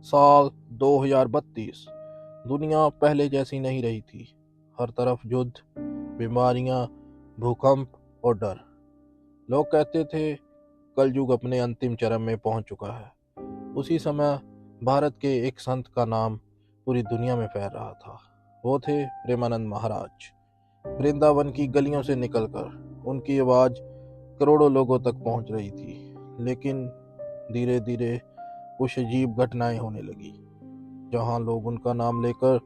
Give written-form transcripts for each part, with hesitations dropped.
साल 2032। दुनिया पहले जैसी नहीं रही थी। हर तरफ युद्ध, बीमारियां, भूकंप और डर। लोग कहते थे कलयुग अपने अंतिम चरण में पहुंच चुका है। उसी समय भारत के एक संत का नाम पूरी दुनिया में फैल रहा था। वो थे प्रेमानंद महाराज। वृंदावन की गलियों से निकलकर उनकी आवाज करोड़ों लोगों तक पहुंच रही थी। लेकिन धीरे धीरे कुछ अजीब घटनाएं होने लगी। जहां लोग उनका नाम लेकर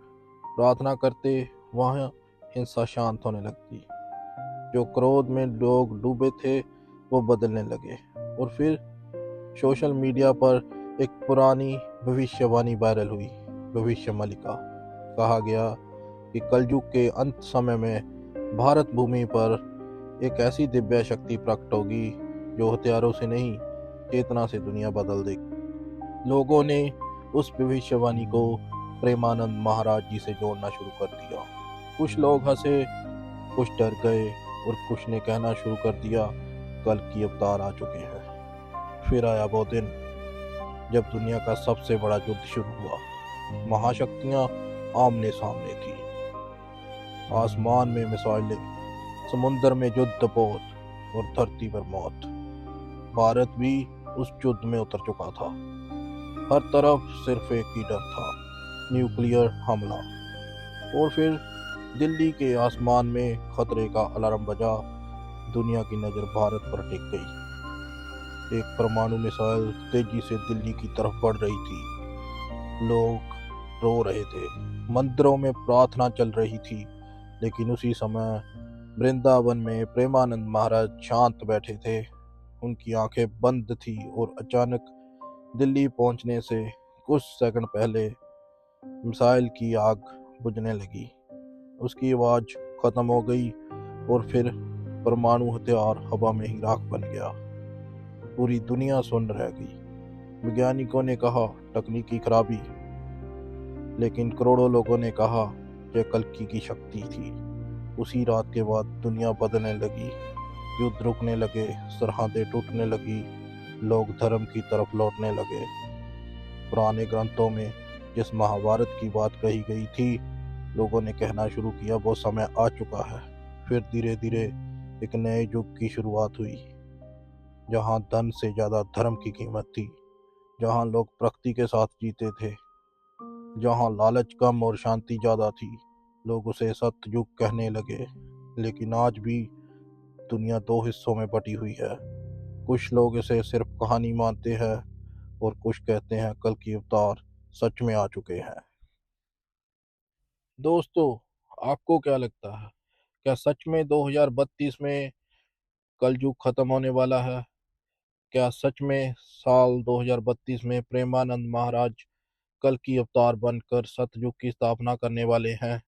प्रार्थना करते, वहां हिंसा शांत होने लगती। जो क्रोध में लोग डूबे थे वो बदलने लगे। और फिर सोशल मीडिया पर एक पुरानी भविष्यवाणी वायरल हुई। भविष्य मलिका। कहा गया कि कलयुग के अंत समय में भारत भूमि पर एक ऐसी दिव्य शक्ति प्रकट होगी जो हथियारों से नहीं, चेतना से दुनिया बदल देगी। लोगों ने उस भविष्यवाणी को प्रेमानंद महाराज जी से जोड़ना शुरू कर दिया। कुछ लोग हंसे, कुछ डर गए और कुछ ने कहना शुरू कर दिया कल की अवतार आ चुके हैं। फिर आया वो दिन जब दुनिया का सबसे बड़ा युद्ध शुरू हुआ। महाशक्तियां आमने सामने थी। आसमान में मिसाइलें, समुद्र में युद्धपोत और धरती पर मौत। भारत भी उस युद्ध में उतर चुका था। हर तरफ सिर्फ एक ही डर था, न्यूक्लियर हमला। और फिर दिल्ली के आसमान में खतरे का अलार्म बजा। दुनिया की नज़र भारत पर टिक गई। एक परमाणु मिसाइल तेजी से दिल्ली की तरफ बढ़ रही थी। लोग रो रहे थे, मंदिरों में प्रार्थना चल रही थी। लेकिन उसी समय वृंदावन में प्रेमानंद महाराज शांत बैठे थे। उनकी आंखें बंद थी और अचानक दिल्ली पहुंचने से कुछ सेकंड पहले मिसाइल की आग बुझने लगी। उसकी आवाज खत्म हो गई और फिर परमाणु हथियार हवा में ही राख बन गया। पूरी दुनिया सुन रह गई। वैज्ञानिकों ने कहा तकनीकी खराबी, लेकिन करोड़ों लोगों ने कहा यह कल्कि की शक्ति थी। उसी रात के बाद दुनिया बदलने लगी। युद्ध रुकने लगे, सरहदें टूटने लगी, लोग धर्म की तरफ लौटने लगे। पुराने ग्रंथों में जिस महाभारत की बात कही गई थी, लोगों ने कहना शुरू किया वो समय आ चुका है। फिर धीरे धीरे एक नए युग की शुरुआत हुई, जहां धन से ज्यादा धर्म की कीमत थी, जहां लोग प्रकृति के साथ जीते थे, जहां लालच कम और शांति ज्यादा थी। लोग उसे सतयुग कहने लगे। लेकिन आज भी दुनिया दो हिस्सों में बटी हुई है। कुछ लोग इसे सिर्फ कहानी मानते हैं और कुछ कहते हैं कल की अवतार सच में आ चुके हैं। दोस्तों, आपको क्या लगता है? क्या सच में 2032 में कलयुग खत्म होने वाला है? क्या सच में साल 2032 में प्रेमानंद महाराज कल की अवतार बनकर सतयुग की स्थापना करने वाले हैं?